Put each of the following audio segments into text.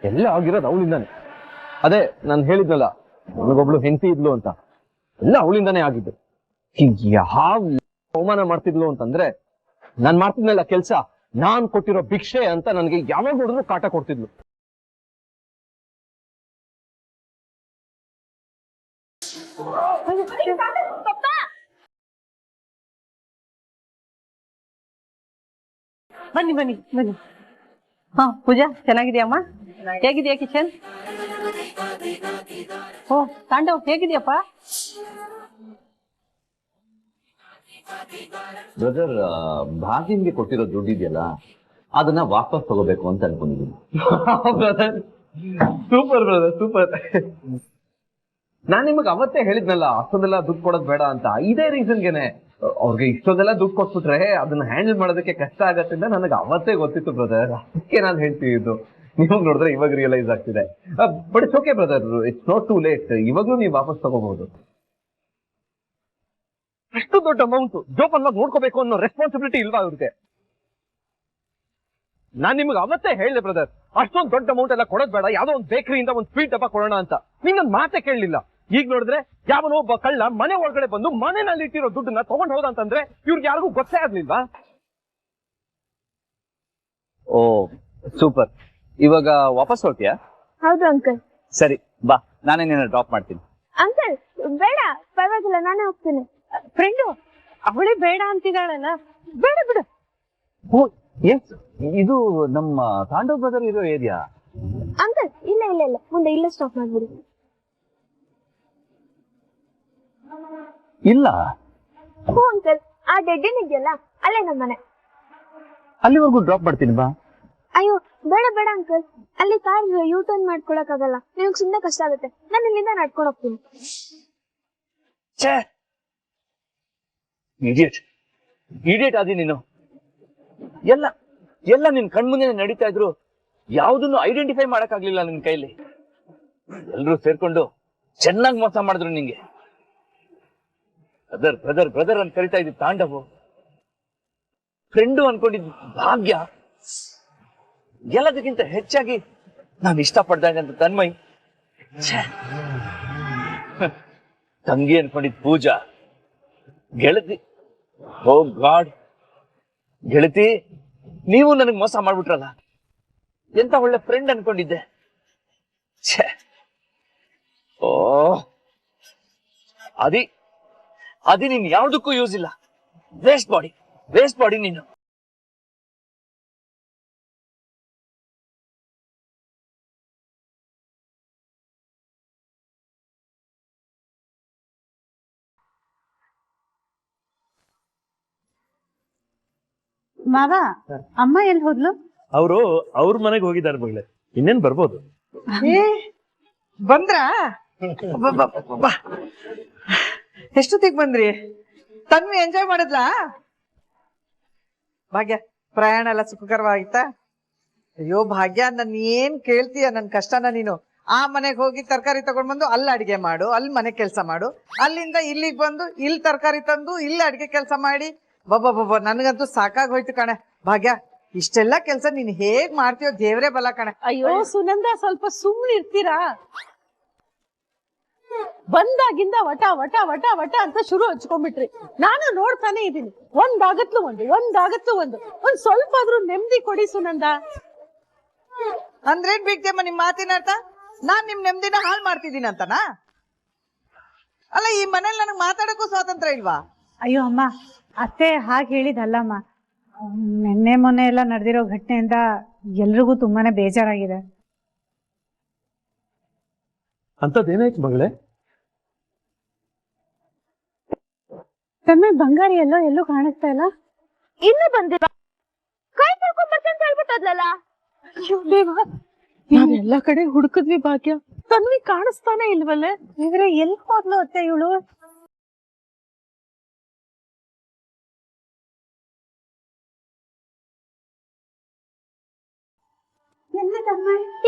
ಎಲ್ಲ ಆಗಿರೋದು ಅವಳಿಂದಾನೆ. ಅದೇ ನಾನು ಹೇಳಿದ್ನಲ್ಲ, ನನಗೊಬ್ಳು ಹೆಂಡತಿ ಇದ್ಲು ಅಂತ, ಎಲ್ಲ ಅವಳಿಂದಾನೇ ಆಗಿದ್ದು. ಯಾವ ಅವಮಾನ ಮಾಡ್ತಿದ್ಲು ಅಂತಂದ್ರೆ, ನಾನ್ ಮಾಡ್ತಿದ್ನಲ್ಲ ಕೆಲ್ಸ, ನಾನ್ ಕೊಟ್ಟಿರೋ ಭಿಕ್ಷೆ ಅಂತ ನನಗೆ ಯಾವಾಗ ನೋಡಿದ್ರು ಕಾಟ ಕೊಡ್ತಿದ್ಲು. ಬನ್ನಿ ಬನ್ನಿ ಬನ್ನಿ. ಹಾ ಪೂಜಾ, ಚೆನ್ನಾಗಿದ್ಯಮ್ಮ? ಹೇಗಿದ್ಯಾ ಕಿಶನ್? ಓ ತಾಂಡವ್, ಹೇಗಿದ್ಯಪ್ಪ? ಬ್ರದರ್, ಭಾಗ್ಯಂಗೆ ಕೊಟ್ಟಿರೋ ದುಡ್ಡು ಇದೆಯಲ್ಲ, ಅದನ್ನ ವಾಪಸ್ ತಗೋಬೇಕು ಅಂತ ಅನ್ಕೊಂಡಿದ್ದೀನಿ. Super brother, super. ನಾನ್ ನಿಮಗ್ ಅವತ್ತೇ ಹೇಳಿದ್ನಲ್ಲ, ಅಷ್ಟೊಂದೆಲ್ಲ ದುಡ್ಡು ಕೊಡೋದ್ ಬೇಡ ಅಂತ. ಇದೇ ರೀಸನ್ಗೆನೆ ಅವ್ರಿಗೆ ಇಷ್ಟೊಂದೆಲ್ಲ ದುಡ್ಡು ಕೊಟ್ಬಿಟ್ರೆ ಅದನ್ನ ಹ್ಯಾಂಡಲ್ ಮಾಡೋದಕ್ಕೆ ಕಷ್ಟ ಆಗತ್ತೆ ಅಂತ ನನಗೆ ಅವತ್ತೇ ಗೊತ್ತಿತ್ತು ಬ್ರದರ್. ಅದಕ್ಕೆ ನಾನು ಹೇಳ್ತಿದ್ದು. ನೀವಾಗ ನೋಡಿದ್ರೆ ಇವಾಗ ರಿಯಲೈಸ್ ಆಗ್ತಿದೆ. But it's okay brother, it's not too late. ಇವಾಗ್ಲೂ ನೀವು ವಾಪಸ್ ತಗೋಬಹುದು. ಅಷ್ಟು ದೊಡ್ಡ ಅಮೌಂಟ್ ಜೋಪಾನವಾಗಿ ನೋಡ್ಕೋಬೇಕು ಅನ್ನೋ ರೆಸ್ಪಾನ್ಸಿಬಿಲಿಟಿ ಇಲ್ವಾ ಅವ್ರಿಗೆ? ನಾನ್ ನಿಮ್ಗೆ ಅವತ್ತೇ ಹೇಳಿದೆ ಬ್ರದರ್, ಅಷ್ಟೊಂದು ದೊಡ್ಡ ಅಮೌಂಟ್ ಎಲ್ಲ ಕೊಡೋದ್ ಬೇಡ, ಯಾವ್ದೋ ಒಂದು ಬೇಕರಿಯಿಂದ ಒಂದು ಸ್ವೀಟ್ ಡಬ್ಬ ಕೊಡೋಣ ಅಂತ. ನಿನ್ನೊಂದು ಮಾತೇ ಕೇಳಲಿಲ್ಲ. ಈಗ ನೋಡಿದ್ರೆ ಯಾವನೋ ಒಬ್ಬ ಕಳ್ಳ ಮನೆ ಒಳಗಡೆ ಬಂದು ಮನೆಯಲ್ಲಿ ಇಟ್ಟಿರೋ ದುಡ್ಡನ್ನ ತಗೊಂಡ್ ಹೋದ ಅಂತಂದ್ರೆ ಇವ್ರಿಗೆ ಯಾರಿಗೂ ಗೊತ್ತೇ ಆಗ್ಲಿಲ್ವಾ? ಓ ಸೂಪರ್. ಇವಾಗ ವಾಪಸ್ ಹೊರಟಿಯಾ? ಹೌದು ಅಂಕಲ್. ಸರಿ ಬಾ, ನಾನೇ ನಿನ್ನ ಡ್ರಾಪ್ ಮಾಡ್ತೀನಿ. ಅಂಕಲ್ ಬೇಡ, ಪರವಾಗಿಲ್ಲ, ನಾನೇ ಹೋಗ್ತೀನಿ. ಫ್ರೆಂಡು ಅವಳೇ ಬೇಡ ಅಂತಿದ್ದಾಳಲ್ಲ, ಬೇಡ ಬಿಡು. ಓ ಎಸ್, ಇದು ನಮ್ಮ ತಾಂಡವ್ ಬ್ರದರ್ ಇರೋ ಏರಿಯಾ. ಅಂಕಲ್ ಇಲ್ಲ ಇಲ್ಲ ಇಲ್ಲ, ಮುಂದೆ ಇಲ್ಲೇ ಸ್ಟಾಪ್ ಮಾಡ್ಬಿಡಿ. ಇಲ್ಲ. ಹ್ಞೂ ಅಂಕಲ್, ಆ ಡೆಡ್ ಇದೆಯಲ್ಲ, ಅಲ್ಲೇ ನಮ್ಮ ಮನೆ. ಅಲ್ಲಿವರೆಗೂ ಡ್ರಾಪ್ ಮಾಡ್ತೀನಿ ಬಾ. ಅಯ್ಯೋ ಬೇಡ ಬೇಡ ಅಂಕಲ್, ಅಲ್ಲಿ ಕಾರ್ ಯೂ ಟರ್ನ್ ಮಾಡ್ಕೊಳಕ್ ಆಗಲ್ಲ, ನಿಮಗೆ ಸುಮ್ಮನೆ ಕಷ್ಟ ಆಗುತ್ತೆ. ನಾನು ಇಲ್ಲಿಂದ ನಡ್ಕೊಂಡು ಹೋಗ್ತೀನಿ. ಇಡಿಯಟ್ ಆದಿ ನೀನು. ಎಲ್ಲ ಎಲ್ಲ ನಿನ್ ಕಣ್ಮುಂದೆ ನಡೀತಾ ಇದ್ರು, ಯಾವುದನ್ನು ಐಡೆಂಟಿಫೈ ಮಾಡಕ್ಕಾಗ್ಲಿಲ್ಲ ನಿನ್ ಕೈಲಿ. ಎಲ್ರೂ ಸೇರ್ಕೊಂಡು ಚೆನ್ನಾಗಿ ಮೋಸ ಮಾಡಿದ್ರು ನಿಂಗೆ. ಬ್ರದರ್ ಬ್ರದರ್ ಬ್ರದರ್ ಅಂತ ಕರಿತಾ ಇದ್ದ ತಾಂಡವು, ಫ್ರೆಂಡು ಅನ್ಕೊಂಡಿದ್ ಭಾಗ್ಯ, ಎಲ್ಲದಕ್ಕಿಂತ ಹೆಚ್ಚಾಗಿ ನಾನು ಇಷ್ಟಪಡ್ದಂಗಂತ ತನ್ಮಯ್, ತಂಗಿ ಅನ್ಕೊಂಡಿದ್ ಪೂಜಾ, ಗೆಳತಿ, ಓ ಗಾಡ್, ಗೆಳತಿ ನೀವು ನನಗ್ ಮೋಸ ಮಾಡ್ಬಿಟ್ರಲ್ಲ. ಎಂತ ಒಳ್ಳೆ ಫ್ರೆಂಡ್ ಅನ್ಕೊಂಡಿದ್ದೆ. ಓ ಅದಿ ನೀನ್ ಯಾವ್ದಕ್ಕೂ ಯೂಸ್ ಇಲ್ಲ. ವೇಸ್ಟ್ ಬಾಡಿ ನೀನು. ಮಾವ, ಅಮ್ಮ ಎಲ್ಲಿ ಹೋದ್ಲು? ಅವರು ಅವ್ರ ಮನೆಗೆ ಹೋಗಿದ್ದಾರೆ ಮಗಳೇ, ಇನ್ನೇನ್ ಬರ್ಬೋದು. ಬಂದ್ರಾ? ಎಷ್ಟೊತ್ತಿಗೆ ಬಂದ್ರಿ? ತನ್ವಿ ಎಂಜಾಯ್ ಮಾಡಿದ್ಲಾ? ಭಾಗ್ಯ, ಪ್ರಯಾಣ ಎಲ್ಲ ಸುಖಕರವಾಗಿತ್ತಾ? ಅಯ್ಯೋ ಭಾಗ್ಯ, ನನ್ ಏನ್ ಕೇಳ್ತೀಯ ನನ್ ಕಷ್ಟನ ನೀನು? ಆ ಮನೆಗೆ ಹೋಗಿ ತರಕಾರಿ ತಗೊಂಡ್ ಬಂದು ಅಲ್ಲಿ ಅಡಿಗೆ ಮಾಡು, ಅಲ್ಲಿ ಮನೆ ಕೆಲಸ ಮಾಡು, ಅಲ್ಲಿಂದ ಇಲ್ಲಿಗೆ ಬಂದು ಇಲ್ಲಿ ತರಕಾರಿ ತಂದು ಇಲ್ಲಿ ಅಡಿಗೆ ಕೆಲಸ ಮಾಡಿ, ಬಬ್ಬ ನನ್ಗಂತೂ ಸಾಕಾಗಿ ಹೋಯ್ತು ಕಣೆ. ಭಾಗ್ಯ, ಇಷ್ಟೆಲ್ಲಾ ಕೆಲ್ಸ ನೀನ್ ಹೇಗ್ ಮಾಡ್ತೀಯೋ ದೇವ್ರೇ ಬಲ ಕಣೆ. ಅಯ್ಯೋ ಸುನಂದ, ಸ್ವಲ್ಪ ಸುಮ್ಮನೆ ಇರ್ತೀರಾ? ಬಂದಾಗಿಂದ ವಟ ವಟ ವಟ ವಟ ಅಂತ ಶುರು ಹಚ್ಕೊಂಡ್ಬಿಟ್ರಿ. ನಾನು ನೋಡ್ತಾನೆ ಇದ್ದೀನಿ, ಒಂದಾಗತ್ಲು ಒಂದ್ ಸ್ವಲ್ಪ ಆದ್ರೂ ನೆಮ್ಮದಿ ಕೊಡಿ ಸುನಂದ. ಅಂದ್ರೇನ್ ಬಿಡ್ತೇಮ್ಮ ನಿಮ್ ಮಾತಿನ ಅರ್ಥ? ನಾನ್ ನಿಮ್ ನೆಮ್ಮದಿನ ಹಾಳು ಮಾಡ್ತಿದ್ದೀನಿ ಅಂತನಾ? ಅಲ್ಲ, ಈ ಮನೇಲಿ ನನಗ್ ಮಾತಾಡಕ್ಕೂ ಸ್ವಾತಂತ್ರ್ಯ ಇಲ್ವಾ? ಅಯ್ಯೋ ಅಮ್ಮ, ಅತ್ತೆ ಹಾಗೆ ಹೇಳಿದಲ್ಲಮ್ಮ. ನಿನ್ನೆ ಮೊನ್ನೆ ಎಲ್ಲ ನಡೆದಿರೋ ಘಟನೆಯಿಂದ ಎಲ್ರಿಗೂ ತುಂಬಾನೇ ಬೇಜಾರಾಗಿದೆ. ಅಂತದೇನಾಯ್ತು ಮಗಳೇ? ತನ್ಮಯ್, ಬಂಗಾರಿ ಎಲ್ಲೂ ಕಾಣಿಸ್ತಾ ಇಲ್ಲ. ಇನ್ನು ಬಂದಿಲ್ಲ, ಕೈ ಕರ್ಕೊಂಡ್ ಬರ್ತೇನೆ ಅಂತ ಹೇಳ್ಬಿಟ್ಟದ್ಲಲ್ಲ. ನಾವ್ ಎಲ್ಲಾ ಕಡೆ ಹುಡುಕದ್ವಿ ಭಾಗ್ಯ, ತನ್ವಿ ಕಾಣಿಸ್ತಾನೆ ಇಲ್ವಲ್ಲೇ. ಇದ್ರೆ ಎಲ್ಲಿ ಹೋದ್ಲು ಅತ್ತೆ ಇವಳು?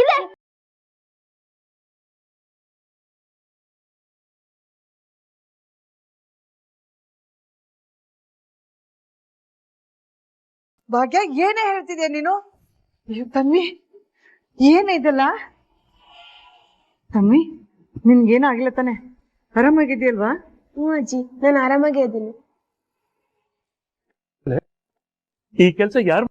ಇಲ್ಲ, ಭಾಗ್ಯ, ಏನೇ ಹೇಳ್ತಿದ್ಯಾ ನೀನು? ಅಯ್ಯೋ ತನ್ವಿ, ಏನಿದೆಲ್ಲ ತಮ್ಮಿ, ನಿನ್ಗೇನಾಗಿಲ್ಲ ತಾನೆ? ಆರಾಮಾಗಿದ್ಯಲ್ವಾ? ಹ್ಞೂ ಅಜ್ಜಿ, ನಾನು ಆರಾಮಾಗೇ ಇದ್ದೀನಿ. ಈ ಕೆಲಸ ಯಾರು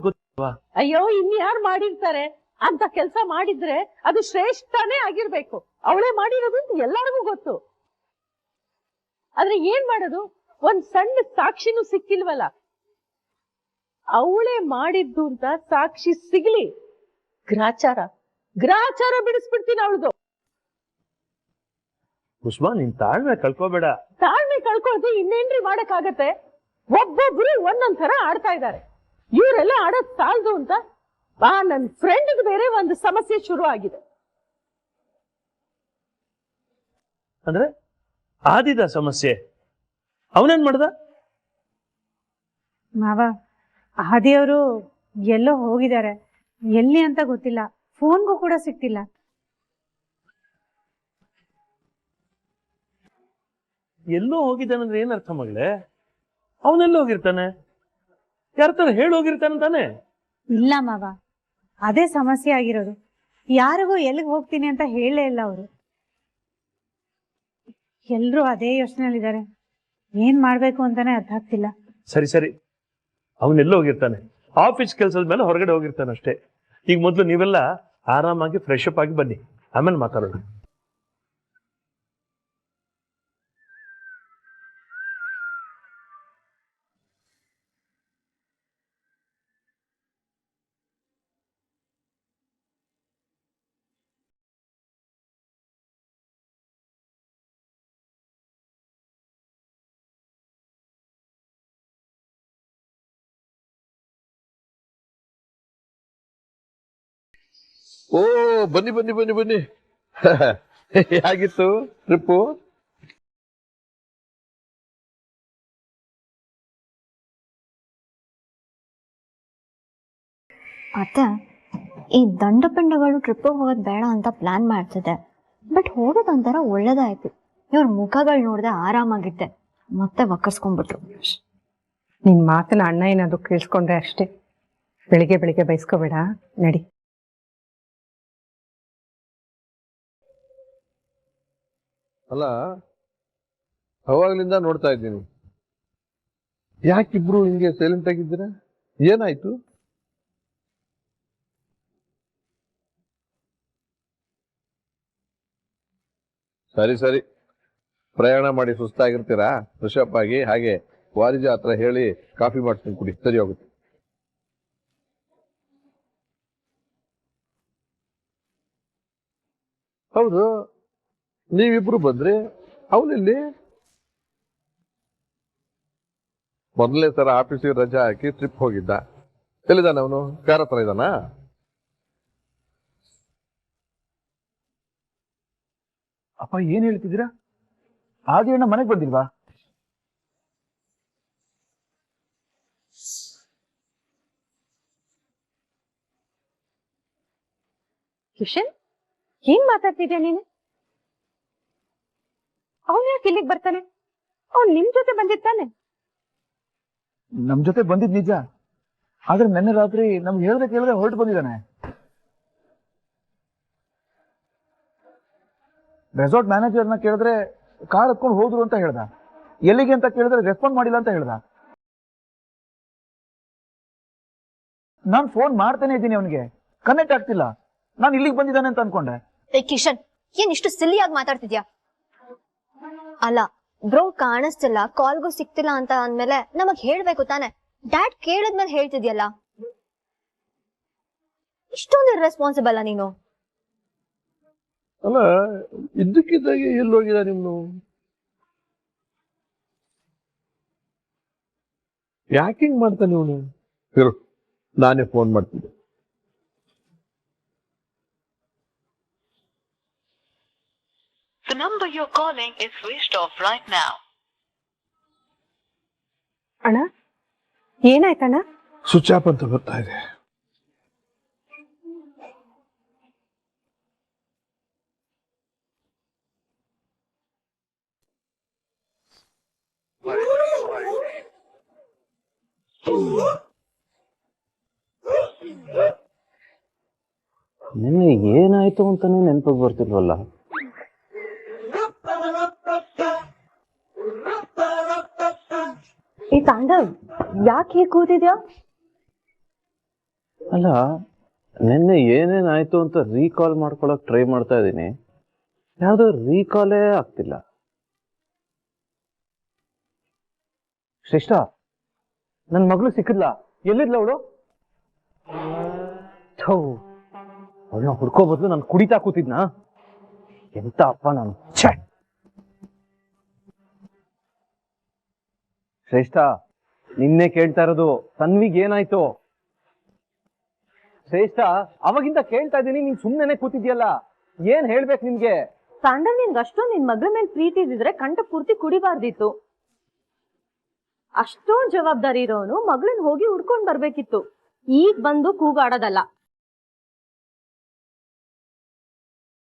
ಗೊತ್ತಲ್ವಾ? ಅಯ್ಯೋ ಇನ್ಯಾರು ಮಾಡಿರ್ತಾರೆ? ಅಂತ ಕೆಲಸ ಮಾಡಿದ್ರೆ ಅದು ಶ್ರೇಷ್ಠನೇ ಆಗಿರ್ಬೇಕು. ಅವಳೇ ಮಾಡಿರೋದು ಅಂತ ಎಲ್ಲರಿಗೂ ಗೊತ್ತು. ಆದ್ರೆ ಏನ್ ಮಾಡೋದು, ಒಂದ್ ಸಣ್ಣ ಸಾಕ್ಷಿನೂ ಸಿಕ್ಕಿಲ್ವಲ್ಲ. ಅವಳೇ ಮಾಡಿದ್ದು ಅಂತ ಸಾಕ್ಷಿ ಸಿಗ್ಲಿ, ಗ್ರಾಚಾರ ಬಿಡಿಸ್ಬಿಡ್ತೀನಿ ಅವಳದು. ಕುಸುಮ, ನಿನ್ ತಾಳ್ಮೆ ಕಳ್ಕೋಬೇಡ. ತಾಳ್ಮೆ ಕಳ್ಕೊಳ್ದೆ ಇನ್ನೇನ್ರಿ ಮಾಡಕ್ಕಾಗತ್ತೆ? ಒಬ್ಬೊಬ್ರು ಒಂದೊಂದ್ ತರ ಆಡ್ತಾ ಇದ್ದಾರೆ. ಇವರೆಲ್ಲ ಆಡೋದ್ ಸಾಲದು ಅಂತ ನನ್ ಫ್ರೆಂಡ್ ಬೇರೆ ಒಂದು ಸಮಸ್ಯೆ ಶುರು ಆಗಿದೆ. ಅಂದ್ರೆ ಆದಿದ ಸಮಸ್ಯೆ? ಅವನೇನ್ ಮಾಡ್ದ? ಮಾವ, ಆದಿಯವರು ಎಲ್ಲೋ ಹೋಗಿದ್ದಾರೆ. ಎಲ್ಲಿ ಅಂತ ಗೊತ್ತಿಲ್ಲ. ಫೋನ್ಗೂ ಕೂಡ ಸಿಕ್ತಿಲ್ಲ. ಎಲ್ಲೋ ಹೋಗಿದ್ದಾನಂದ್ರೆ ಏನ್ ಅರ್ಥ ಮಗಳೇ? ಅವನೆಲ್ಲ ಹೋಗಿರ್ತಾನೆ, ಯಾರ ತರ ಹೇಳಿ ಹೋಗಿರ್ತಾನೆ ತಾನೆ? ಇಲ್ಲ ಮಾವ, ಅದೇ ಸಮಸ್ಯೆ ಆಗಿರೋದು. ಯಾರಿಗೂ ಎಲ್ಲಿಗೆ ಹೋಗ್ತೀನಿ ಅಂತ ಹೇಳಲೇ ಇಲ್ಲ ಅವರು. ಎಲ್ರೂ ಅದೇ ಯೋಚನೆಯಲ್ಲಿದ್ದಾರೆ. ಏನ್ ಮಾಡ್ಬೇಕು ಅಂತಾನೆ ಅರ್ಥ ಆಗ್ತಿಲ್ಲ. ಸರಿ ಸರಿ, ಅವನೆಲ್ಲ ಹೋಗಿರ್ತಾನೆ. ಆಫೀಸ್ ಕೆಲಸದ ಮೇಲೆ ಹೊರಗಡೆ ಹೋಗಿರ್ತಾನೆ ಅಷ್ಟೇ. ಈಗ ಮೊದಲು ನೀವೆಲ್ಲ ಆರಾಮಾಗಿ ಫ್ರೆಶ್ ಅಪ್ ಆಗಿ ಬನ್ನಿ, ಆಮೇಲೆ ಮಾತಾಡೋಣ. ಓ, ಬನ್ನಿ ಬನ್ನಿ ಬನ್ನಿ ಬನ್ನಿ. ಹೇಗಿತ್ತು ಟ್ರಿಪ್ಪು? ಅತ್ತೆ, ಈ ದಂಡಪಿಂಡಗಳು ಟ್ರಿಪ್ ಹೋಗೋದು ಬೇಡ ಅಂತ ಪ್ಲಾನ್ ಮಾಡ್ತಿದ್ದೆ. ಬಟ್ ಹೋಗೋದೊಂಥರ ಒಳ್ಳೇದಾಯ್ತು. ಇವ್ರ ಮುಖಗಳು ನೋಡ್ದೆ ಆರಾಮಾಗಿದ್ದೆ, ಮತ್ತೆ ವಕ್ಕರ್ಸ್ಕೊಂಡ್ಬಿಟ್ರು. ನಿನ್ ಮಾತನ್ನ ಅಣ್ಣ ಏನಾದ್ರು ಕೇಳಿಸ್ಕೊಂಡ್ರೆ ಅಷ್ಟೇ. ಬೆಳಿಗ್ಗೆ ಬೆಳಿಗ್ಗೆ ಬೈಸ್ಕೋಬೇಡ, ನಡಿ. ಅಲ್ಲ, ಅವಾಗ್ಲಿಂದ ನೋಡ್ತಾ ಇದ್ದೀನಿ, ಯಾಕಿಬ್ರು ಹಿಂಗೆ ಸೈಲೆಂಟ್ ಆಗಿದ್ದೀರಾ? ಏನಾಯ್ತು? ಸರಿ ಸರಿ, ಪ್ರಯಾಣ ಮಾಡಿ ಸುಸ್ತಾಗಿರ್ತೀರಾ, ಫ್ರೆಶ್ ಅಪ್ ಆಗಿ ಹಾಗೆ ವಾರಿಜ ಹತ್ರ ಹೇಳಿ ಕಾಫಿ ಮಾಡ್ತೀನಿ, ಕುಡಿ, ಸರಿ ಹೋಗುತ್ತೆ. ಹೌದು, ನೀವಿಬ್ರು ಬಂದ್ರಿ, ಅವನಿಲ್ಲಿ ಮೊದಲನೇ ಸಲ ಆಫೀಸಿಗೆ ರಜಾ ಹಾಕಿ ಟ್ರಿಪ್ ಹೋಗಿದ್ದ. ಎಲ್ಲಿದ್ದಾನೆ ಅವನು? ಕಾರ್ ಹತ್ರ ಇದ್ದಾನಾ? ಅಪ್ಪ, ಏನ್ ಹೇಳ್ತಿದ್ದೀರಾ? ಆದಿಯಣ್ಣ ಮನೆಗೆ ಬಂದಿಲ್ವಾ? ಕಿಶನ್, ಏನ್ ಮಾತಾಡ್ತಿದ್ಯಾ ನೀನು? ಅವನ್ ಯಾಕೆ ಇಲ್ಲಿಗೆ ಬರ್ತಾನೆ? ಅವ್ನ್ ನಿಮ್ ಜೊತೆ ಬಂದಿರ್ತಾನೆ. ನಮ್ ಜೊತೆ ಬಂದಿದ್ ನಿಜ, ಆದ್ರೆ ನಿನ್ನೆ ರಾತ್ರಿ ನಮ್ಗೆ ಹೇಳ್ದೆ ಕೇಳದೆ ಹೊರಟು ಬಂದಿದ್ದಾನೆ. ರೆಸಾರ್ಟ್ ಮ್ಯಾನೇಜರ್ನ ಕೇಳಿದ್ರೆ ಕಾರ್ ಹತ್ಕೊಂಡು ಹೋದ್ರು ಅಂತ ಹೇಳ್ದ. ಎಲ್ಲಿಗೆ ಅಂತ ಕೇಳಿದ್ರೆ ರೆಸ್ಪಾಂಡ್ ಮಾಡಿಲ್ಲ ಅಂತ ಹೇಳ್ದ. ನಾನ್ ಫೋನ್ ಮಾಡ್ತಾನೆ ಇದ್ದೀನಿ, ಅವನಿಗೆ ಕನೆಕ್ಟ್ ಆಗ್ತಿಲ್ಲ. ನಾನು ಇಲ್ಲಿಗೆ ಬಂದಿದ್ದಾನೆ ಅಂತ ಅನ್ಕೊಂಡೆ. ಕಿಶನ್, ಏನ್ ಇಷ್ಟು ಸಿಲ್ಲಿಯಾಗಿ ಮಾತಾಡ್ತಿದ್ಯಾ? ಅಲ್ಲ, ಬ್ರೋ ಕಾಣಿಸ್ತಿಲ್ಲ, ಕಾಲ್ಗೂ ಸಿಕ್ತಿಲ್ಲ ಅಂತ ಅಂದ್ಮೇಲೆ ನಮಗ್ ಹೇಳ್ಬೇಕು ತಾನೆ. ಡ್ಯಾಡ್ ಕೇಳಿದ್ಮೇಲೆ ಹೇಳ್ತಿದ್ಯಲ್ಲ, ಇಷ್ಟೊಂದು ಇರ್ರೆಸ್ಪಾನ್ಸಿಬಲ್ ನೀನು. ಅಲ್ಲ, ಇದ್ದಕ್ಕಿದ್ದಾಗೆ ಎಲ್ಲಿ ಹೋಗಿದ ನಿಮ್ನು? ಯಾಕಿಂಗ್ ಮಾಡ್ತಾನೆ ಇವನು? ಇರು, ನಾನೇ ಫೋನ್ ಮಾಡ್ತಿದ್ದೆ. The number you're calling is switched off right now. ಅಣ್ಣ, ಏನಾಯ್ತಣ್ಣ? ಸ್ವಿಚ್ ಆಫ್ ಅಂತ ಬರ್ತಾ ಇದೆ. ನಿನ್ನೆ ಏನಾಯ್ತು ಅಂತಾನೆ ನೆನಪಿಗೆ ಬರ್ತಿಲ್ವಲ್ಲ. ಈ ತಾಂಡವ್ ಯಾಕೆ ಹೀಗೆ ಕೂತಿದ್ಯಾ? ಅಲ್ಲ, ನಿನ್ನೆ ಏನೇನಾಯ್ತು ಅಂತ ರೀಕಾಲ್ ಮಾಡ್ಕೊಳಕ್ ಟ್ರೈ ಮಾಡ್ತಾ ಇದ್ದೀನಿ. ಯಾವ್ದೋ ರೀಕಾಲೇ ಆಗ್ತಿಲ್ಲ. ಶ್ರೇಷ್ಠ, ನನ್ ಮಗಳು ಸಿಕ್ಕಿದ್ಲ? ಎಲ್ಲಿದ್ಲ ಅವಳು? ಅವಳನ್ನ ಹುಡ್ಕೋ ಬದ್ಲು ನಾನು ಕುಡಿತಾ ಕೂತಿದ್ನಾ? ಎಂತ ಅಪ್ಪ ನಾನು. ಶ್ರೇಷ್ಠ, ನಿನ್ನೆ ಕೇಳ್ತಾ ಇರೋದು ತನ್ವಿಗ್ ಏನಾಯ್ತು? ಶ್ರೇಷ್ಠ, ಅವಾಗಿಂದ ಕೇಳ್ತಾ ಇದ್ದೀನಿ, ನೀನ್ ಸುಮ್ನೆ ಕೂತಿದ್ಯಲ್ಲ, ಏನ್ ಹೇಳ್ಬೇಕು ನಿನ್ಗೆ? ತಾಂಡವ್, ನಿನ್ಗೆ ಅಷ್ಟೊಂದು ನಿನ್ ಮಗಳ ಮೇಲೆ ಪ್ರೀತಿ ಇದ್ದಿದ್ರೆ ಕಂಠ ಪೂರ್ತಿ ಕುಡಿಬಾರ್ದಿತ್ತು. ಅಷ್ಟೊಂದು ಜವಾಬ್ದಾರಿ ಇರೋನು ಮಗಳನ್ನ ಹೋಗಿ ಹುಡ್ಕೊಂಡ್ ಬರ್ಬೇಕಿತ್ತು. ಈಗ ಬಂದು ಕೂಗಾಡೋದಲ್ಲ.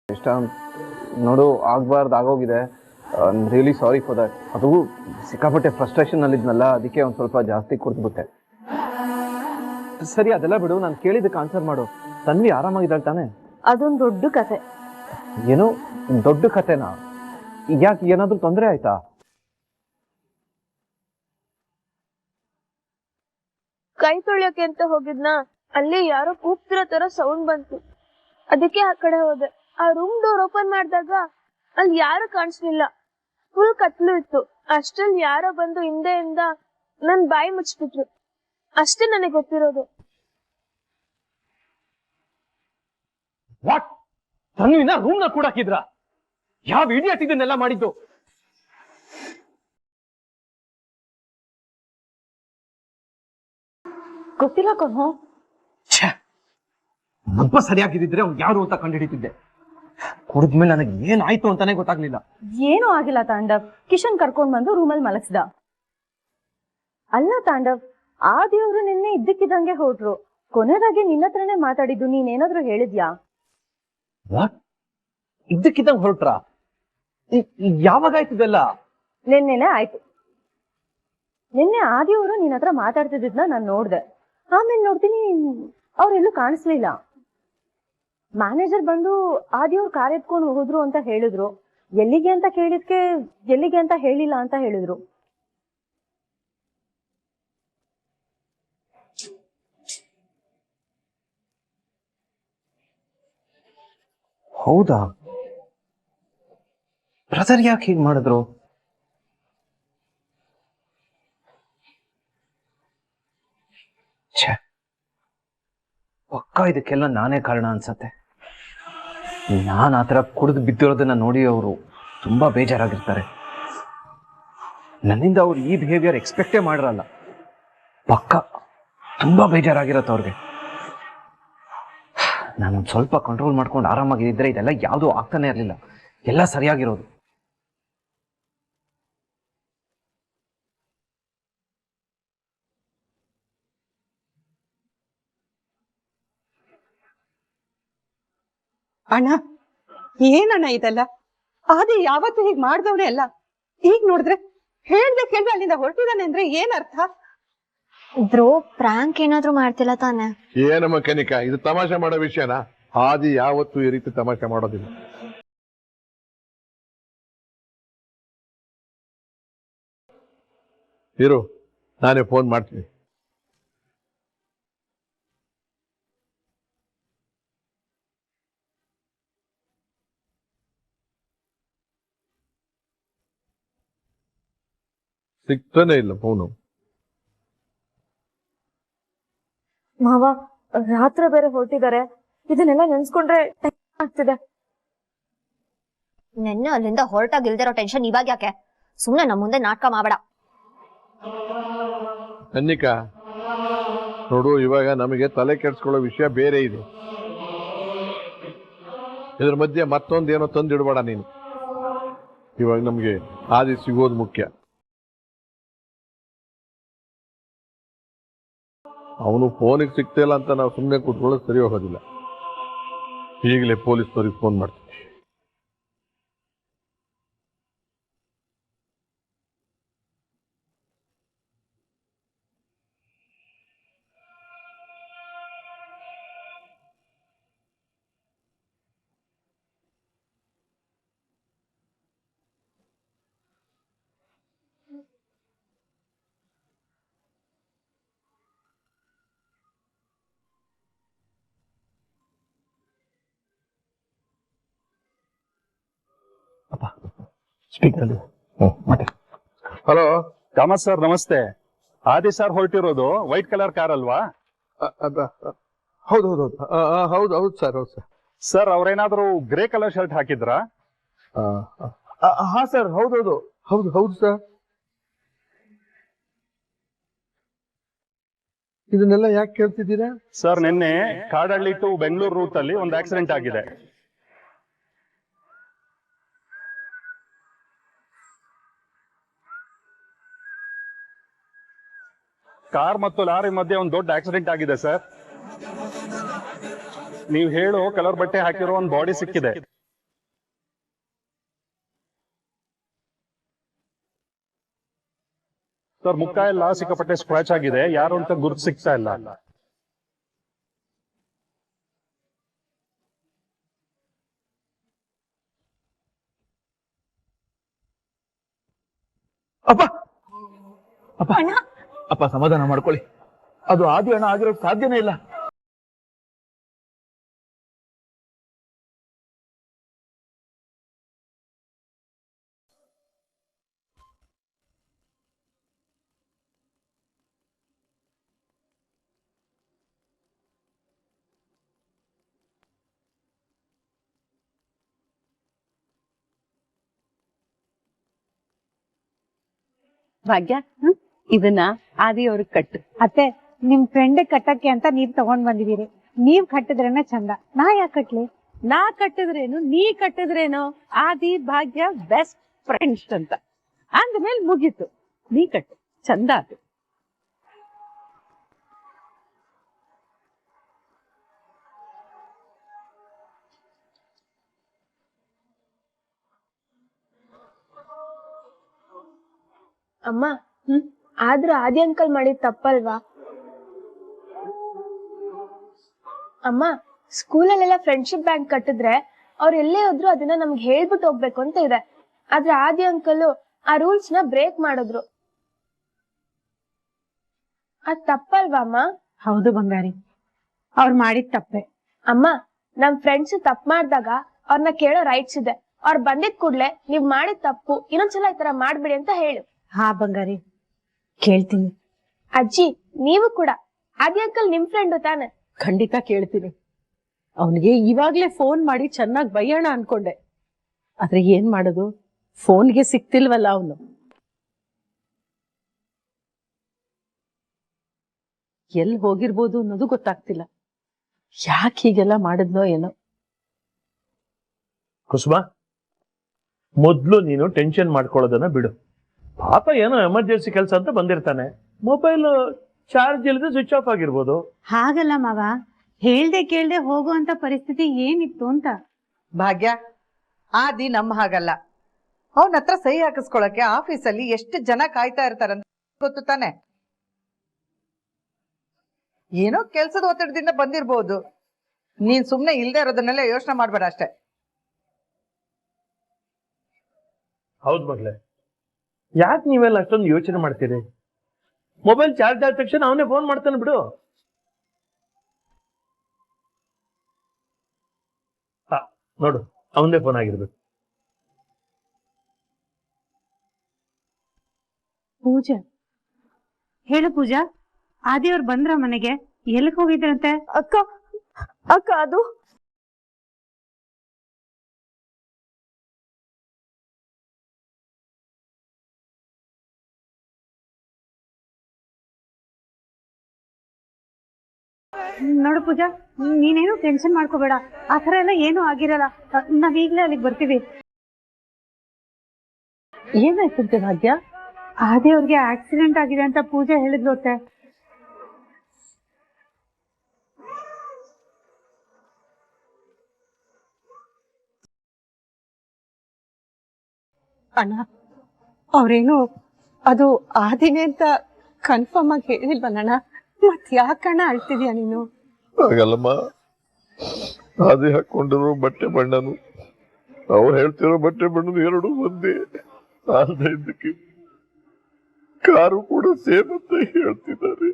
ಶ್ರೇಷ್ಠ, ನೋಡು, ಆಗ್ಬಾರ್ದು ಆಗೋಗಿದೆ. Really sorry for that. ಅದು ಸಿಕ್ಕಾಪಟ್ಟೆ ಫ್ರಸ್ಟ್ರೇಷನ್ ಅಲ್ಲಿದ್ನಲ್ಲ, ಅದಕ್ಕೆ ಒಂದ್ ಸ್ವಲ್ಪ ಜಾಸ್ತಿ ಕುಡ್ದ್ಬಿಟ್ಟೆ. ಸರಿ, ಅದೆಲ್ಲ ಬಿಡು, ನಾನು ಕೇಳಿದ್ದಕ್ಕೆ ಆನ್ಸರ್ ಮಾಡು. ತನ್ವಿ ಆರಾಮಾಗಿದ್ದಾಳೆ ತಾನೆ? ಅದೊಂದು ದೊಡ್ಡ ಕಥೆ. ಏನು ದೊಡ್ಡ ಕಥೆನಾ? ಯಾಕೆ, ಏನಾದ್ರೂ ತೊಂದರೆ ಆಯ್ತಾ? ಕೈ ತೊಳ್ಯಕ್ಕೆ ಅಂತ ಹೋಗಿದ್ನಾ, ಅಲ್ಲಿ ಯಾರೋ ಕೂಗ್ತಿರೋ ತರ ಸೌಂಡ್ ಬಂತು. ಅದಕ್ಕೆ ಆ ಕಡೆ ಹೋದೆ. ಆ ರೂಮ್ ಡೋರ್ ಓಪನ್ ಮಾಡಿದಾಗ ಅಲ್ಲಿ ಯಾರು ಕಾಣಿಸ್ಲಿಲ್ಲ. ಫುಲ್ ಕತ್ಲು ಇತ್ತು. ಅಷ್ಟ್ರಲ್ಲಿ ಯಾರೋ ಬಂದು ಹಿಂದೆಯಿಂದ ನನ್ ಬಾಯಿ ಮುಚ್ಚಿಬಿಟ್ರು. ಅಷ್ಟೇ ನನಗೆ ಗೊತ್ತಿರೋದು. ವಾಟ್? ತನ್ವಿನ ರೂಮ್ ನ ಕೂಡಾಕಿದ್ರ? ಯಾವ ಇಡಿಯಟ್ ಇದನ್ನೆಲ್ಲ ಮಾಡಿದ್ದು? ಗೊತ್ತಿಲ್ಲ ಕಣೋ. ಹಬ್ಬ ಸರಿಯಾಗಿದ್ದಿದ್ರೆ ಅವ್ನು ಯಾರು ಅಂತ ಕಂಡುಹಿಡಿತಿದ್ದೆ. ಕುಡಿದ್ಮೇಲೆ ನನಗೆ ಏನಾಯ್ತು ಅಂತಾನೆ ಗೊತ್ತಾಗ್ಲಿಲ್ಲ. ಏನೂ ಆಗಿಲ್ಲ ತಾಂಡವ್. ಕಿಶನ್ ಕರ್ಕೊಂಡ್ ಬಂದು ರೂಮಲ್ಲಿ ಮಲಗಿಸ್ದ. ಅಲ್ಲ ತಾಂಡವ್, ಆ ದೇವ್ರು ನಿನ್ನೆ ಇದ್ದಕ್ಕಿದ್ದಂಗೆ ಹೊರಟ್ರು. ಕೊನೆದಾಗಿ ನಿನ್ನ ಹತ್ರನೇ ಮಾತಾಡಿದ್ದು. ನೀನೇನಾದ್ರೂ ಹೇಳಿದ್ಯಾ? ವಾಟ್? ಇದ್ದಕ್ಕಿದ್ದಂಗೆ ಹೊರಟ್ರ? ಯಾವಾಗ ಆಯ್ತಿದೆಲ್ಲ? ನಿನ್ನೆನೆ ಆಯ್ತು. ನಿನ್ನೆ ಆ ದೇವ್ರು ನಿನ್ನ ಹತ್ರ ಮಾತಾಡ್ತಿದ್ದನ್ನ ನಾನು ನೋಡ್ದೆ. ಆಮೇಲೆ ನೋಡ್ತೀನಿ ಅವ್ರೆಲ್ಲೂ ಕಾಣಿಸ್ಲಿಲ್ಲ. ಮ್ಯಾನೇಜರ್ ಬಂದು ಆ ದೇವ್ರು ಕಾರ್ ಎತ್ಕೊಂಡು ಹೋದ್ರು ಅಂತ ಹೇಳಿದ್ರು. ಎಲ್ಲಿಗೆ ಅಂತ ಕೇಳಿದ್ಕೆ ಎಲ್ಲಿಗೆ ಅಂತ ಹೇಳಿಲ್ಲ ಅಂತ ಹೇಳಿದ್ರು. ಹೌದಾ? ಬ್ರದರ್ ಯಾಕೆ ಹೀಗೆ ಮಾಡಿದ್ರು? ಪಕ್ಕ ಇದಕ್ಕೆಲ್ಲ ನಾನೇ ಕಾರಣ ಅನ್ಸತ್ತೆ. ನಾನು ಆತರ ಕುಡಿದು ಬಿದ್ದಿರೋದನ್ನ ನೋಡಿ ಅವರು ತುಂಬಾ ಬೇಜಾರಾಗಿರ್ತಾರೆ. ನನ್ನಿಂದ ಅವ್ರು ಈ ಬಿಹೇವಿಯರ್ ಎಕ್ಸ್ಪೆಕ್ಟೇ ಮಾಡಿರಲ್ಲ. ಪಕ್ಕ ತುಂಬಾ ಬೇಜಾರಾಗಿರತ್ತೆ ಅವ್ರಿಗೆ. ನಾನು ಸ್ವಲ್ಪ ಕಂಟ್ರೋಲ್ ಮಾಡ್ಕೊಂಡು ಆರಾಮಾಗಿದ್ದರೆ ಇದೆಲ್ಲ ಯಾವುದೂ ಆಗ್ತಾನೆ ಇರಲಿಲ್ಲ. ಎಲ್ಲ ಸರಿಯಾಗಿರೋದು. ಅಣ್ಣ, ಏನಣ್ಣ ಇದೆಲ್ಲ? ಆದಿ ಯಾವತ್ತೂ ಹೀಗ್ ಮಾಡ್ದವನೇ ಅಲ್ಲ. ಈಗ ನೋಡಿದ್ರೆ ಹೇಳ್ದೆ ಕೇಳ್ದೆ ಅಲ್ಲಿಂದ ಹೊರಟಿದಾನೆ ಅಂದ್ರೆ ಏನ್ ಅರ್ಥ? ಬ್ರೋ, ಪ್ರಾಂಕ್ ಏನಾದ್ರೂ ಮಾಡ್ತಿಲ್ಲ ತಾನೆ? ಏನಮ್ಮ ಕನಿಕಾ, ಇದು ತಮಾಷೆ ಮಾಡೋ ವಿಷಯನಾ? ಆದಿ ಯಾವತ್ತೂ ಈ ರೀತಿ ತಮಾಷೆ ಮಾಡೋದಿಲ್ಲ. ಇರು, ನಾನೇ ಫೋನ್ ಮಾಡ್ತೀನಿ. ಸಿಗ್ತಾನೆ ಇಲ್ಲ ಫೋನು. ಮಾವ, ರಾತ್ರಿ ಬೇರೆ ಹೊರಟಿದ್ದಾರೆ. ಇದನ್ನೆಲ್ಲ ನೆನ್ಸ್ಕೊಂಡ್ರೆ ಆಗ್ತಿದೆ. ನೆನ್ನೆ ಅಲ್ಲಿಂದ ಹೊರಟಾಗಿಲ್ದಿರೋ ಟೆನ್ಷನ್ ಇವಾಗ ಯಾಕೆ? ಸುಮ್ನೆ ನಮ್ಮ ಮುಂದೆ ನಾಟಕ ಮಾಡಬೇಡ. ಕನ್ನಿಕಾ ನೋಡು, ಇವಾಗ ನಮಗೆ ತಲೆ ಕೆಡ್ಸ್ಕೊಳ್ಳೋ ವಿಷಯ ಬೇರೆ ಇದೆ. ಇದ್ರ ಮಧ್ಯೆ ಮತ್ತೊಂದೇನೋ ತಂದಿಡ್ಬೇಡ ನೀನು. ಇವಾಗ ನಮ್ಗೆ ಆದಿ ಸಿಗೋದು ಮುಖ್ಯ. ಅವನು ಫೋನಿಗೆ ಸಿಗ್ತಿಲ್ಲ ಅಂತ ನಾವು ಸುಮ್ಮನೆ ಕೂತ್ಕೊಳ್ಳೋದು ಸರಿ ಹೋಗೋದಿಲ್ಲ. ಈಗಲೇ ಪೊಲೀಸ್ನವ್ರಿಗೆ ಫೋನ್ ಮಾಡ್ತೀನಿ. ಸ್ಪೀಕರ್ ಮತ್ತೆ ಹಲೋ ಕಾಮತ್ ಸರ್ ನಮಸ್ತೆ. ಆದಿ ಸರ್ ಹೊರಟಿರೋದು ವೈಟ್ ಕಲರ್ ಕಾರ್ ಅಲ್ವಾ? ಹೌದು ಹೌದು ಹೌದು ಹೌದು ಸರ್ ಹೌದು ಸರ್. ಸರ್ ಅವ್ರೇನಾದ್ರೂ ಗ್ರೇ ಕಲರ್ ಶರ್ಟ್ ಹಾಕಿದ್ರಾ? ಹಾ ಸರ್ ಹೌದೌದು ಹೌದು ಹೌದು ಸರ್. ಇದನ್ನೆಲ್ಲ ಯಾಕೆ ಕೇಳ್ತಿದ್ದೀರಾ ಸರ್? ನಿನ್ನೆ ಕಾಡಹಳ್ಳಿ ಟು ಬೆಂಗಳೂರು ರೂಟ್ ಅಲ್ಲಿ ಒಂದು ಆಕ್ಸಿಡೆಂಟ್ ಆಗಿದೆ. ಕಾರ್ ಮತ್ತು ಲಾರಿ ಮಧ್ಯೆ ಒಂದು ದೊಡ್ಡ ಆಕ್ಸಿಡೆಂಟ್ ಆಗಿದೆ ಸರ್. ನೀವು ಹೇಳೋ ಕಲರ್ ಬಟ್ಟೆ ಹಾಕಿರೋ ಒಂದು ಬಾಡಿ ಸಿಕ್ಕಿದೆ. ಸರ್ ಮುಖ ಎಲ್ಲ ಸಿಕ್ಕಾಪಟ್ಟೆ ಸ್ಕ್ರಾಚ್ ಆಗಿದೆ, ಯಾರು ಅಂತ ಗುರುತು ಸಿಗ್ತಾ ಇಲ್ಲ. ಅಪ್ಪ ಅಪ್ಪ ಅಪ್ಪ ಸಮಾಧಾನ ಮಾಡ್ಕೊಳ್ಳಿ. ಅದು ಆದಿ ಹಣ ಆಗಿರೋಕ್ ಸಾಧ್ಯನೇ ಇಲ್ಲ. ಭಾಗ್ಯ, ಇದನ್ನ ಆದಿ ಅವ್ರಿಗೆ ಕಟ್ಟು. ಅತ್ತೆ, ನಿಮ್ ಫ್ರೆಂಡ್ ಕಟ್ಟಕ್ಕೆ ಅಂತ ನೀವ್ ತಗೊಂಡ್ ಬಂದಿದೀರಿ. ನೀವ್ ಕಟ್ಟಿದ್ರೇನೆ ಚಂದ, ನಾ ಯಾಕೆ ಕಟ್ಲಿ? ನಾ ಕಟ್ಟಿದ್ರೇನು ನೀ ಕಟ್ಟಿದ್ರೇನು, ಆದಿ ಭಾಗ್ಯ ಬೆಸ್ಟ್ ಫ್ರೆಂಡ್ಸ್ ಅಂತ ಅಂದ್ಮೇಲೆ ಮುಗೀತು. ನೀ ಕಟ್ಟು, ಚಂದ ಆತು. ಅಮ್ಮ, ಆದ್ರೂ ಆದಿ ಅಂಕಲ್ ಮಾಡಿದ್ ತಪ್ಪಲ್ವಾ? ಅಮ್ಮ, ಸ್ಕೂಲಲ್ಲೆಲ್ಲ ಫ್ರೆಂಡ್ಶಿಪ್ ಬ್ಯಾಂಕ್ ಕಟ್ಟಿದ್ರೆ ಅವ್ರು ಎಲ್ಲೇ ಹೋದ್ರು ಅದನ್ನ ನಮ್ಗೆ ಹೇಳ್ಬಿಟ್ಟು ಹೋಗ್ಬೇಕು ಅಂತ ಇದೆ. ಆದ್ರೆ ಆದಿ ಅಂಕಲ್ ಆ ರೂಲ್ಸ್ ನ ಬ್ರೇಕ್ ಮಾಡಿದ್ರು. ಅದ್ ತಪ್ಪಲ್ವಾ ಅಮ್ಮ? ಹೌದು ಬಂಗಾರಿ, ಅವ್ರು ಮಾಡಿದ್ ತಪ್ಪೆ. ಅಮ್ಮ, ನಮ್ ಫ್ರೆಂಡ್ಸ್ ತಪ್ಪು ಮಾಡ್ದಾಗ ಅವ್ರನ್ನ ಕೇಳೋ ರೈಟ್ಸ್ ಇದೆ. ಅವ್ರು ಬಂದಿದ್ ಕೂಡ್ಲೆ ನೀವ್ ಮಾಡಿದ್ ತಪ್ಪು, ಇನ್ನೊಂದ್ಸಲ ಈ ತರ ಮಾಡ್ಬಿಡಿ ಅಂತ ಹೇಳು. ಹಾ ಬಂಗಾರಿ, ಕೇಳ್ತೀನಿ. ಅಜ್ಜಿ, ನೀವು ಕೂಡ ಆದಿ ಅಂಕಲ್ ನಿಮ್ ಫ್ರೆಂಡು ತಾನೆ? ಖಂಡಿತ ಕೇಳ್ತೀನಿ. ಅವನಿಗೆ ಇವಾಗ್ಲೇ ಫೋನ್ ಮಾಡಿ ಚೆನ್ನಾಗಿ ಬೈಯೋಣ ಅನ್ಕೊಂಡೆ, ಆದ್ರೆ ಏನ್ ಮಾಡೋದು, ಫೋನ್ಗೆ ಸಿಕ್ತಿಲ್ವಲ್ಲ ಅವನು. ಎಲ್ಲಿ ಹೋಗಿರ್ಬೋದು ಅನ್ನೋದು ಗೊತ್ತಾಗ್ತಿಲ್ಲ. ಯಾಕೆ ಹೀಗೆಲ್ಲ ಮಾಡಿದ್ನೋ ಏನೋ. ಕುಸುಮಾ, ಮೊದ್ಲು ನೀನು ಟೆನ್ಷನ್ ಮಾಡ್ಕೊಳ್ಳೋದನ್ನ ಬಿಡು. ಪಾಪ ಏನೋ ಎಮರ್ಜೆನ್ಸಿ ಕೆಲಸ ಅಂತ ಬಂದಿರ್ತಾನೆ, ಮೊಬೈಲ್ ಚಾರ್ಜ್ ಇಲ್ಲದೆ ಸ್ವಿಚ್ ಆಫ್ ಆಗಿರ್ಬೋದು. ಹಾಗಲ್ಲ ಮಗ, ಹೇಳ್ದೆ ಕೇಳ್ದೆ ಹೋಗುವಂತ ಪರಿಸ್ಥಿತಿ ಏನಿತ್ತು ಅಂತ. ಭಾಗ್ಯ, ಆದಿ ನಮ್ಮ ಹಾಗಲ್ಲ. ಅವನ ಹತ್ರ ಸಹಿ ಹಾಕಿಸ್ಕೊಳಕ್ಕೆ ಆಫೀಸಲ್ಲಿ ಎಷ್ಟು ಜನ ಕಾಯ್ತಾ ಇರ್ತಾರಂತ ಗೊತ್ತು ತಾನೆ. ಏನೋ ಕೆಲ್ಸದ ಒತ್ತಡದಿಂದ ಬಂದಿರ್ಬೋದು. ನೀನ್ ಸುಮ್ನೆ ಇಲ್ದೇ ಇರೋದನ್ನೆಲ್ಲ ಯೋಚನೆ ಮಾಡ್ಬೇಡ ಅಷ್ಟೇ. ಹೌದು ಮಗ್ಲೆ, ಯಾಕೆ ನೀವೆಲ್ಲ ಅಷ್ಟೊಂದು ಯೋಚನೆ ಮಾಡ್ತೀರಿ? ಮೊಬೈಲ್ ಚಾರ್ಜ್ ಆದ ತಕ್ಷಣ ಅವನೇ ಫೋನ್ ಮಾಡ್ತಾನೆ ಬಿಡು. ನೋಡು, ಅವನೇ ಫೋನ್ ಆಗಿರ್ಬೇಕು. ಪೂಜಾ, ಹೇಳು ಪೂಜಾ, ಆದಿ ಅವ್ರು ಬಂದ್ರ ಮನೆಗೆ? ಎಲ್ಲಿಗೆ ಹೋಗಿದ್ರಂತೆ? ಅಕ್ಕ ಅಕ್ಕ ಅದು ನೋಡು ಪೂಜಾ, ನೀನೇನು ಟೆನ್ಷನ್ ಮಾಡ್ಕೋಬೇಡ. ಆ ಥರ ಎಲ್ಲ ಏನೂ ಆಗಿರಲ್ಲ. ನಾವ್ ಈಗ್ಲೇ ಅಲ್ಲಿಗೆ ಬರ್ತೀವಿ. ಏನಾಯ್ತಂತೆ ಭಾಗ್ಯ? ಆದಿ ಅವ್ರಿಗೆ ಆಕ್ಸಿಡೆಂಟ್ ಆಗಿದೆ ಅಂತ ಪೂಜಾ ಹೇಳಿದ್ಲು ಅತ್ತೆ. ಅಣ್ಣ, ಅವ್ರೇನು ಅದು ಆದಿನೇ ಅಂತ ಕನ್ಫರ್ಮ್ ಆಗಿ ಹೇಳಿಲ್ವಣ್ಣ? ಮತ್ ಯಾಕಣ್ಣ ಅಳ್ತಿದ್ಯಾ ನೀನು? ಹಾಗಲ್ಲಮ್ಮ, ಅದೇ ಹಾಕೊಂಡಿರೋ ಬಟ್ಟೆ ಬಣ್ಣನು ಅವ್ರು ಹೇಳ್ತಿರೋ ಬಟ್ಟೆ ಬಣ್ಣನು ಎರಡು ಒಂದೇ. ಆದ್ರೆ ಇದಕ್ಕೆ ಕಾರು ಕೂಡ ಸೇಮ್ ಅಂತ ಹೇಳ್ತಿದ್ದಾರೆ.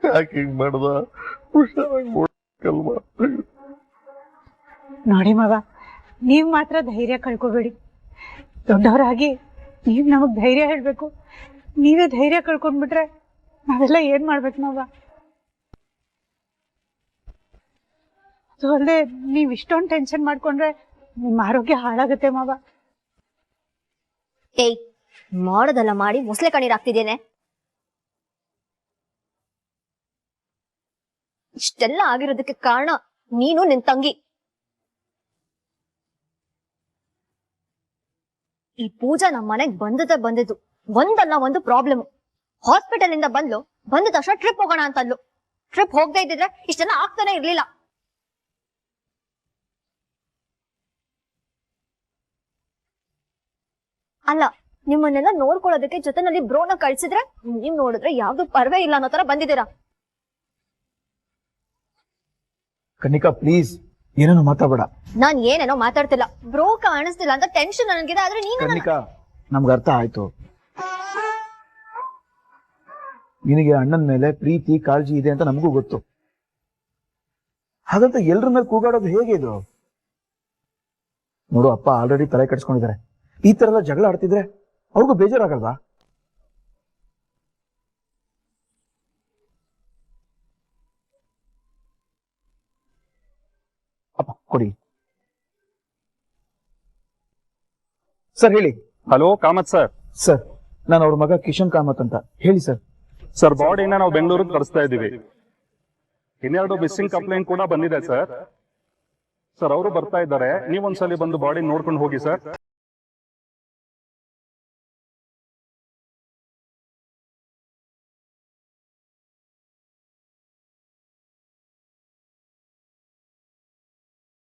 ಯಾಕೆ ಹಿಂಗ್ ಮಾಡ್ದ? ಹುಷಾರಾಗಿ ಓಡ್ಬೇಕಲ್ವಾ? ನೋಡಿ ಮಗ, ನೀವ್ ಮಾತ್ರ ಧೈರ್ಯ ಕಳ್ಕೊಬೇಡಿ. ದೊಡ್ಡವರಾಗಿ ನೀವ್ ನಮಗ್ ಧೈರ್ಯ ಹೇಳ್ಬೇಕು. ನೀವೇ ಧೈರ್ಯ ಕಳ್ಕೊಂಡ್ಬಿಟ್ರೆ ನಾವೆಲ್ಲ ಏನ್ ಮಾಡ್ಬೇಕು ಮಗ? ಅದು ಅಲ್ಲದೆ ನೀವ್ ಇಷ್ಟೊಂದು ಟೆನ್ಷನ್ ಮಾಡ್ಕೊಂಡ್ರೆ ನಿಮ್ ಆರೋಗ್ಯ ಹಾಳಾಗುತ್ತೆ ಮಗ. ಏಯ್, ಮಾಡೋದೆಲ್ಲ ಮಾಡಿ ಮೊಸಳೆ ಕಣ್ಣೀರ್ ಹಾಕ್ತಿದ್ದೇನೆ. ಇಷ್ಟೆಲ್ಲ ಆಗಿರೋದಕ್ಕೆ ಕಾರಣ ನೀನು ನಿನ್ ತಂಗಿ. ಈ ಪೂಜಾ ನಮ್ಮ ಮನೆಗ್ ಬಂದಿದ್ದು ಒಂದಲ್ಲ ಒಂದು ಪ್ರಾಬ್ಲಮ್. ಹಾಸ್ಪಿಟಲ್ ಇಂದ ಬಂದ ತಕ್ಷಣ ಟ್ರಿಪ್ ಹೋಗೋಣ ಅಂತಂದ್ಲು. ಟ್ರಿಪ್ ಹೋಗದೆ ಇದ್ದಿದ್ರೆ ಇಷ್ಟೆಲ್ಲ ಆಗ್ತಾನೆ ಇರ್ಲಿಲ್ಲ. ಅಲ್ಲ, ನಿಮ್ಮನ್ನೆಲ್ಲ ನೋಡ್ಕೊಳ್ಳೋದಕ್ಕೆ ಜೊತೆನಲ್ಲಿ ಬ್ರೋನ ಕಳ್ಸಿದ್ರೆ ನೀವ್ ನೋಡಿದ್ರೆ ಯಾವ್ದು ಪರ್ವೇ ಇಲ್ಲ ಅನ್ನೋ ತರ ಬಂದಿದ್ದೀರಾ. ಕನ್ನಿಕಾ ಪ್ಲೀಸ್, ಏನೇನೋ ಮಾತಾಡಬೇಡ. ನಾನ್ ಏನೇನೋ ಮಾತಾಡ್ತಿಲ್ಲ. ಬ್ರೋ ಕಾಣಿಸ್ತಿಲ್ಲ ಅಂತ ಟೆನ್ಷನ್ ನನಗಿದೆ. ಆದ್ರೆ ನೀನು ಕನ್ನಿಕಾ, ನಮ್ಗೆ ಅರ್ಥ ಆಯ್ತು. ನಿನಗೆ ಅಣ್ಣನ ಮೇಲೆ ಪ್ರೀತಿ ಕಾಳಜಿ ಇದೆ ಅಂತ ನಮಗೂ ಗೊತ್ತು. ಹಾಗಂತ ಎಲ್ರ ಮೇಲೆ ಕೂಗಾಡೋದು ಹೇಗೆ ಇದು? ನೋಡು, ಅಪ್ಪ ಆಲ್ರೆಡಿ ತಲೆ ಕೆಡಿಸ್ಕೊಂಡಿದ್ದಾರೆ. ಈ ತರ ಎಲ್ಲ ಜಗಳ ಆಡ್ತಿದ್ರೆ ಅವ್ರಿಗೂ ಬೇಜಾರಾಗಲ್ವಾ? ಅಪ್ಪ ಕೊಡಿ. ಸರ್ ಹೇಳಿ. Hello Kamath sir. ಸರ್, ನಾನು ಅವ್ರ ಮಗ ಕಿಶನ್ ಕಾಮತ್ ಅಂತ. ಹೇಳಿ ಸರ್. ಸರ್, ಬಾಡಿನ ನಾವು ಬೆಂಗಳೂರಿಗೆ ಕಳಿಸ್ತಾ ಇದ್ದೀವಿ. ಇನ್ನೆರಡು ಮಿಸ್ಸಿಂಗ್ ಕಂಪ್ಲೇಂಟ್ ಕೂಡ ಬಂದಿದೆ ಸರ್. ಸರ್, ಅವರು ಬರ್ತಾ ಇದ್ದಾರೆ. ನೀವೊಂದ್ಸಲಿ ಬಂದು ಬಾಡಿ ನೋಡ್ಕೊಂಡು ಹೋಗಿ ಸರ್.